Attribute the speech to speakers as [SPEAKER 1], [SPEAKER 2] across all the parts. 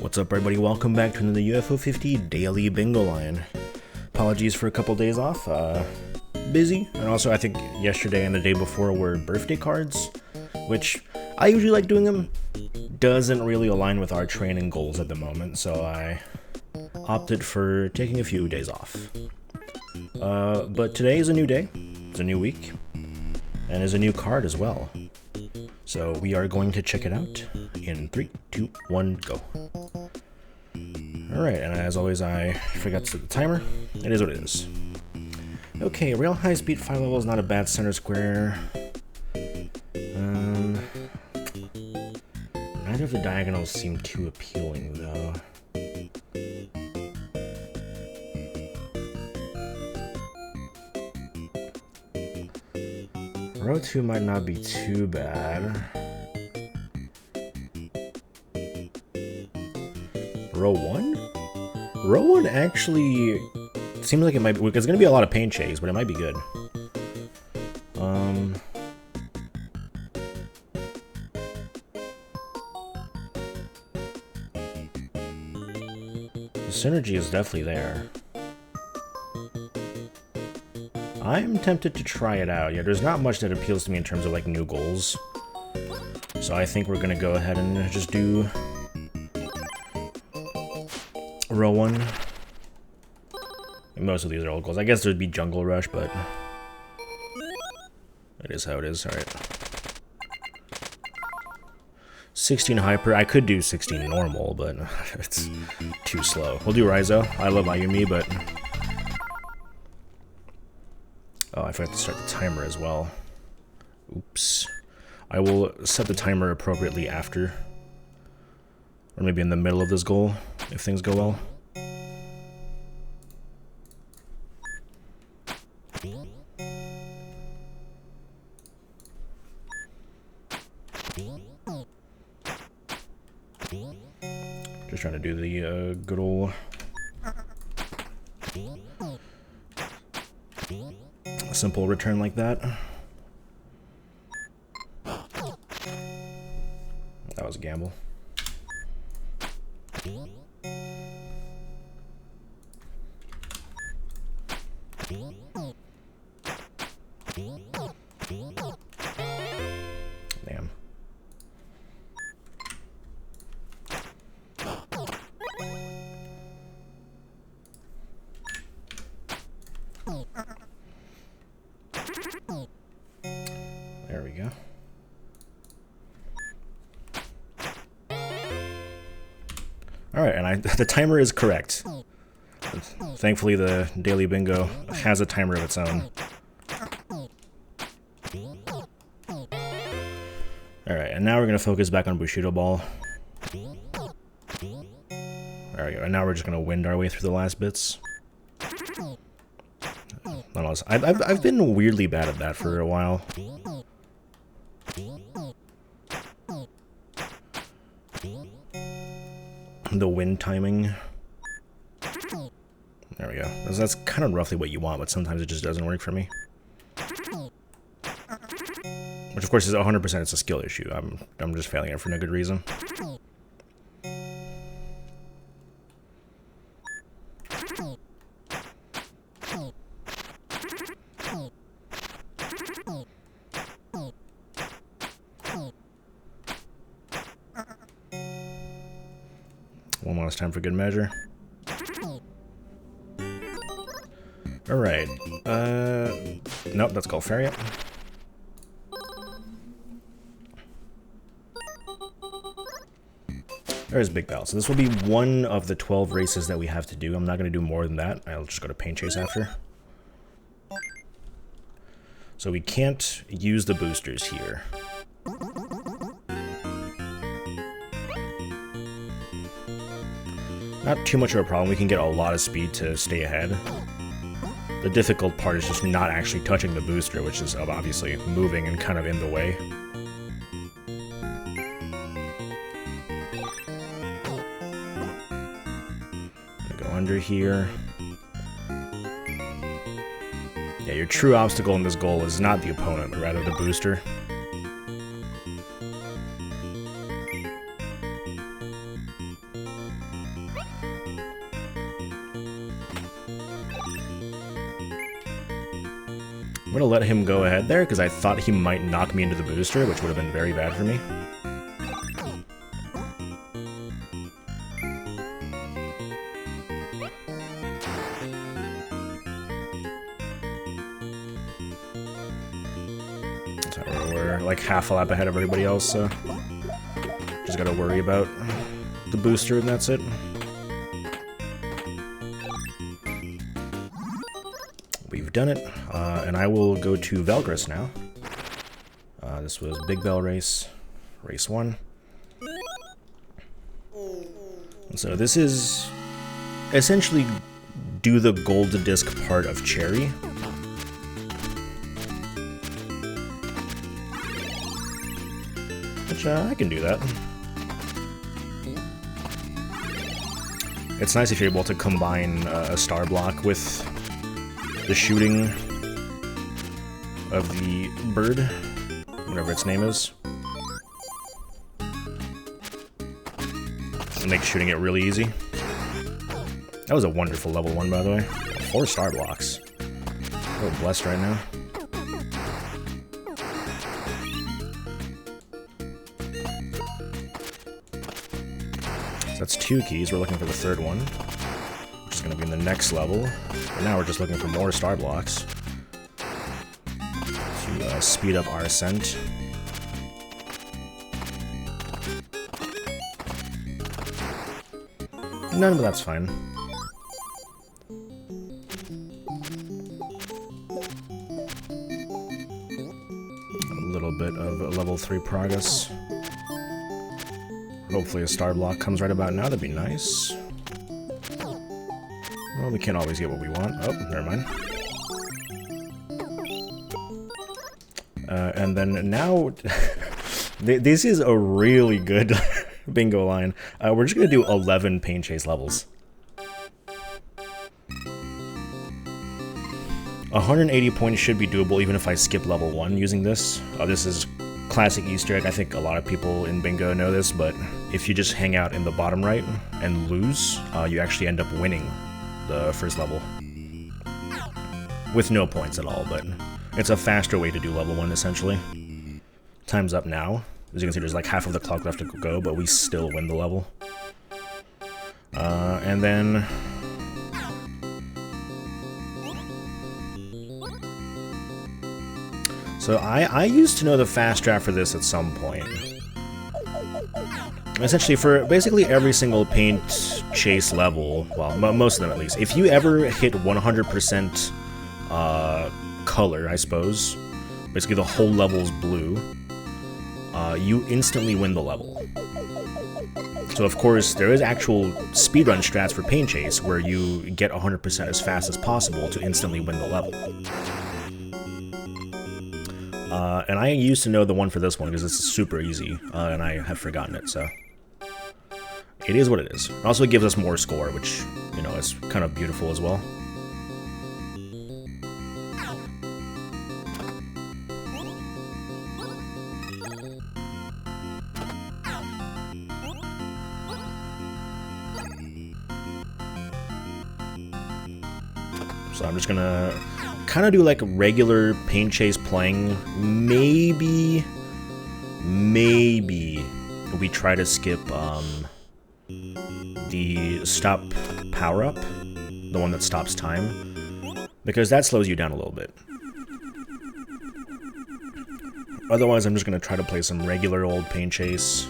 [SPEAKER 1] What's up, everybody? Welcome back to another UFO 50 Daily Bingo Line. Apologies for a couple days off. Busy, and also I think yesterday and the day before were birthday cards, which I usually like doing them. Doesn't really align with our training goals at the moment, so I opted for taking a few days off. But today is a new day, it's a new week, and is a new card as well. So we are going to check it out in 3, 2, 1, go. Alright, and as always I forgot to set the timer. It is what it is. Okay, real high speed 5 level is not a bad center square. Neither of the diagonals seem too appealing though. Row 2 might not be too bad. Row 1? Row 1 actually seems like it might be, it's going to be a lot of paint shakes, but it might be good. The synergy is definitely there. I'm tempted to try it out. Yeah, there's not much that appeals to me in terms of like new goals. So I think we're gonna go ahead and just do row 1. And most of these are old goals. I guess there'd be Jungle Rush, but it is how it is. Alright. 16 hyper. I could do 16 normal, but it's too slow. We'll do Raizo. I love Ayumi, but oh, I forgot to start the timer as well. Oops. I will set the timer appropriately after. Or maybe in the middle of this goal, if things go well. Just trying to do the good old simple return like that. That was a gamble. Damn. There we go. Alright, and the timer is correct. Thankfully the Daily Bingo has a timer of its own. Alright, and now we're going to focus back on Bushido Ball. There we go, and now we're just going to wind our way through the last bits. I've been weirdly bad at that for a while. The wind timing. There we go. That's kind of roughly what you want, but sometimes it just doesn't work for me. Which of course is 100% it's a skill issue. I'm just failing it for no good reason. One last time for good measure. Alright. Nope, that's called Fariat. There's Big Bell. So this will be one of the 12 races that we have to do. I'm not going to do more than that. I'll just go to Paint Chase after. So we can't use the boosters here. Not too much of a problem. We can get a lot of speed to stay ahead. The difficult part is just not actually touching the booster, which is obviously moving and kind of in the way. Go under here. Yeah, your true obstacle in this goal is not the opponent, but rather the booster. gonna let him go ahead there, because I thought he might knock me into the booster, which would have been very bad for me. We're like half a lap ahead of everybody else, so just gotta worry about the booster and that's it. We've done it, and I will go to Velgris now. This was Big Bell Race, Race 1. And so this is essentially do the gold disc part of Cherry. Which, I can do that. It's nice if you're able to combine a star block with the shooting of the bird, whatever its name is. It makes shooting it really easy. That was a wonderful level 1, by the way. 4 star blocks. We're blessed right now. So that's 2 keys. We're looking for the 3rd one, which is going to be in the next level. And now we're just looking for more star blocks to speed up our ascent. None, but that's fine. A little bit of level 3 progress. Hopefully a star block comes right about now, that'd be nice. Well, we can't always get what we want. Oh, never mind. And then now, this is a really good bingo line. We're just gonna do 11 paint chase levels. 180 points should be doable even if I skip level 1 using this. This is classic Easter egg. I think a lot of people in bingo know this, but if you just hang out in the bottom right and lose, you actually end up winning the first level. With no points at all, but it's a faster way to do level 1, essentially. Time's up now. As you can see, there's like half of the clock left to go, but we still win the level. And then... So I used to know the fast draft for this at some point. Essentially, for basically every single paint chase level, well, most of them at least, if you ever hit 100% color, I suppose, basically the whole level's blue, you instantly win the level. So of course, there is actual speedrun strats for paint chase where you get 100% as fast as possible to instantly win the level. And I used to know the one for this one because it's super easy, and I have forgotten it, so... It is what it is. It also gives us more score, which, you know, is kind of beautiful as well. So I'm just gonna kind of do like regular paint chase playing. Maybe we try to skip the stop power-up, the one that stops time, because that slows you down a little bit. Otherwise, I'm just going to try to play some regular old paint chase.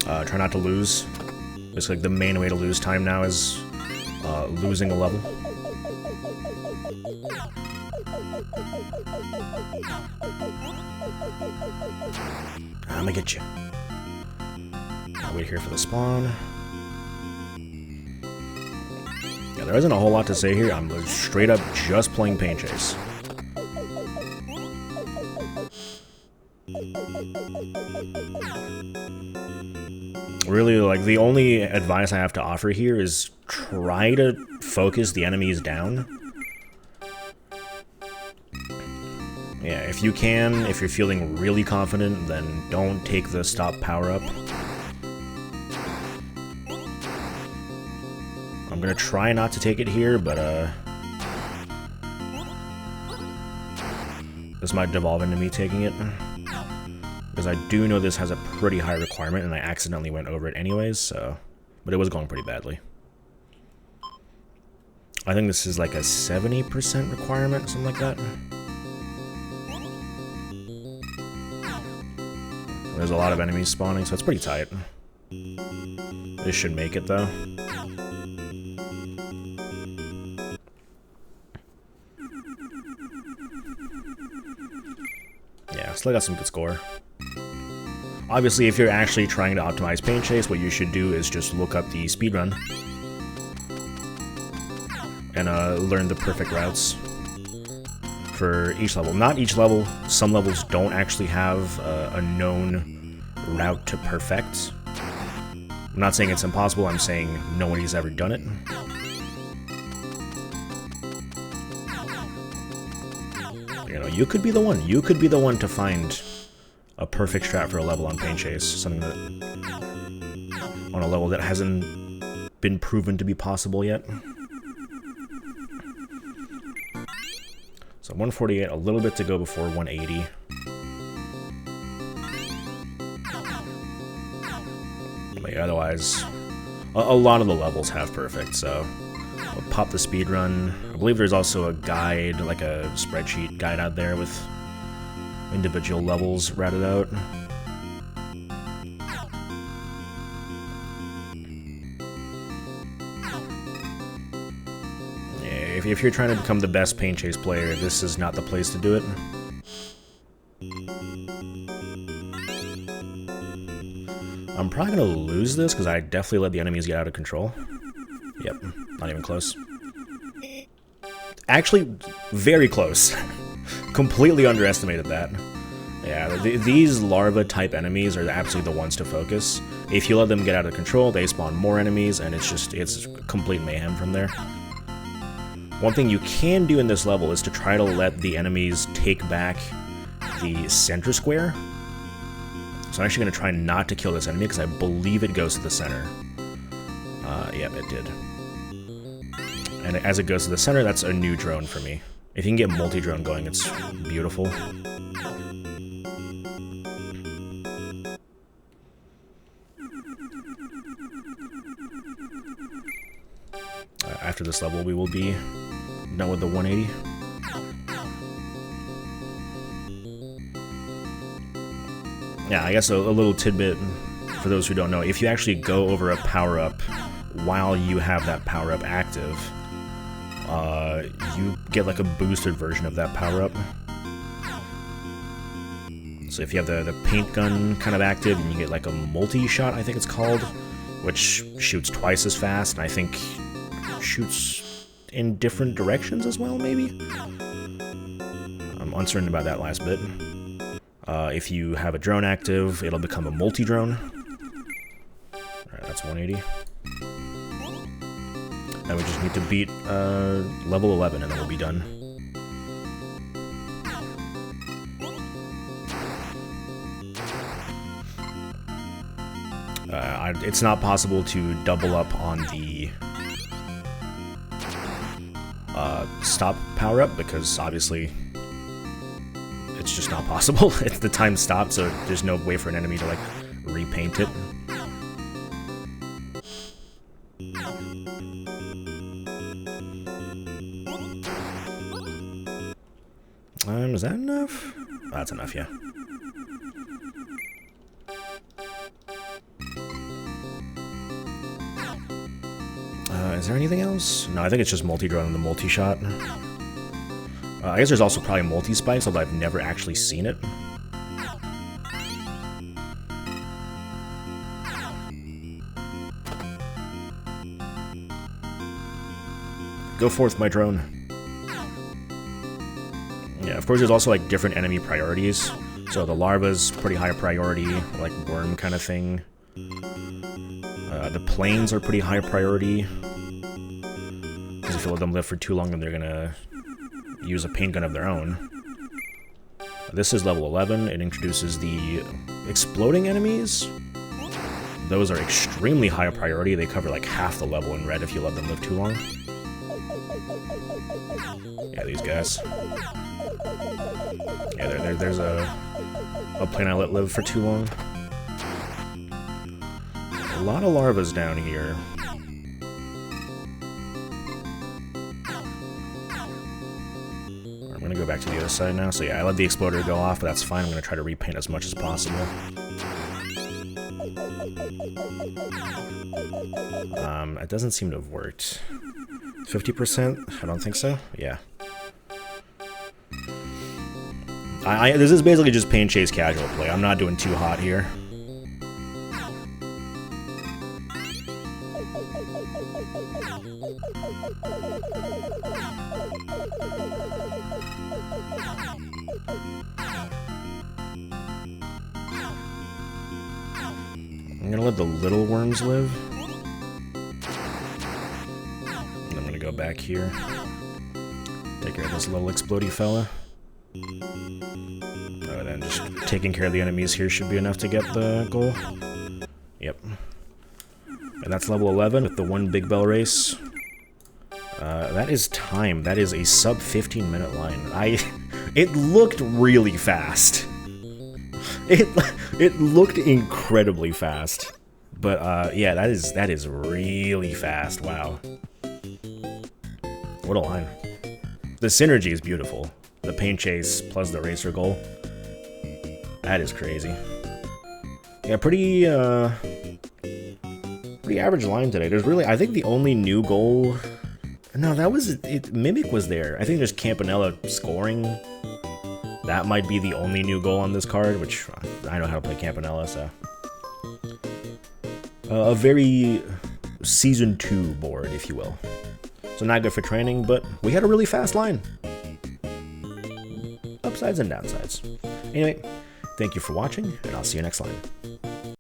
[SPEAKER 1] Try not to lose. It's like the main way to lose time now is losing a level. I'm gonna get you. I'll wait here for the spawn. Yeah, there isn't a whole lot to say here. I'm straight up just playing paint chase. Really, like, the only advice I have to offer here is try to focus the enemies down. Yeah, if you can, if you're feeling really confident, then don't take the stop power-up. I'm gonna try not to take it here, but, This might devolve into me taking it. Because I do know this has a pretty high requirement, and I accidentally went over it anyways, so... But it was going pretty badly. I think this is like a 70% requirement, something like that. There's a lot of enemies spawning, so it's pretty tight. This should make it, though. Yeah, still got some good score. Obviously, if you're actually trying to optimize Paint Chase, what you should do is just look up the speedrun. And learn the perfect routes for each level. Not each level. Some levels don't actually have a known route to perfect. I'm not saying it's impossible, I'm saying nobody's ever done it. You know, you could be the one. You could be the one to find a perfect strat for a level on Paint Chase. Something that... on a level that hasn't been proven to be possible yet. So 148, a little bit to go before 180. But yeah, otherwise, a lot of the levels have perfect, so I'll pop the speedrun. I believe there's also a guide, like a spreadsheet guide out there with individual levels routed out. If you're trying to become the best Paint Chase player, this is not the place to do it. I'm probably going to lose this because I definitely let the enemies get out of control. Yep, not even close. Actually, very close. Completely underestimated that. Yeah, these larva-type enemies are absolutely the ones to focus. If you let them get out of control, they spawn more enemies, and it's complete mayhem from there. One thing you can do in this level is to try to let the enemies take back the center square. So I'm actually going to try not to kill this enemy because I believe it goes to the center. Yep, it did. And as it goes to the center, that's a new drone for me. If you can get multi-drone going, it's beautiful. After this level, we will be done with the 180. Yeah, I guess a little tidbit for those who don't know. If you actually go over a power-up while you have that power-up active, you get like a boosted version of that power-up. So if you have the paint gun kind of active, and you get like a multi-shot, I think it's called, which shoots twice as fast, and I think shoots in different directions as well, maybe? I'm uncertain about that last bit. If you have a drone active, it'll become a multi-drone. Alright, that's 180. Now we just need to beat level 11 and then we'll be done. It's not possible to double up on the stop power-up because obviously it's just not possible. It's the time stopped, so there's no way for an enemy to like repaint it. Is that enough? Oh, that's enough, yeah. Is there anything else? No, I think it's just multi-drone and the multi-shot. I guess there's also probably multi-spikes, although I've never actually seen it. Go forth, my drone. Yeah, of course there's also like different enemy priorities. So the larva's pretty high priority, like worm kind of thing. The planes are pretty high priority. Because if you let them live for too long, then they're gonna use a paint gun of their own. This is level 11. It introduces the exploding enemies. Those are extremely high priority. They cover like half the level in red if you let them live too long. Yeah, these guys. Yeah, there's a plane I let live for too long. A lot of larvas down here. I'm gonna go back to the other side now. So yeah, I let the exploder go off, but that's fine. I'm gonna try to repaint as much as possible. It doesn't seem to have worked. 50%? I don't think so. Yeah. This is basically just paint chase casual play. I'm not doing too hot here. I'm gonna let the little worms live. And I'm gonna go back here. Take care of this little explodey fella. Oh, then just taking care of the enemies here should be enough to get the goal. Yep. And that's level 11 with the one big bell race. That is time. That is a sub 15-minute line. It looked really fast. It looked incredibly fast. But yeah, that is really fast. Wow. What a line. The synergy is beautiful. The paint chase plus the racer goal. That is crazy. Yeah, pretty average line today. There's really, I think the only new goal... No, that was... Mimic was there. I think there's Campanella scoring. That might be the only new goal on this card, which I know how to play Campanella, so... a very Season 2 board, if you will. So not good for training, but we had a really fast line. Upsides and downsides. Anyway, thank you for watching, and I'll see you next line.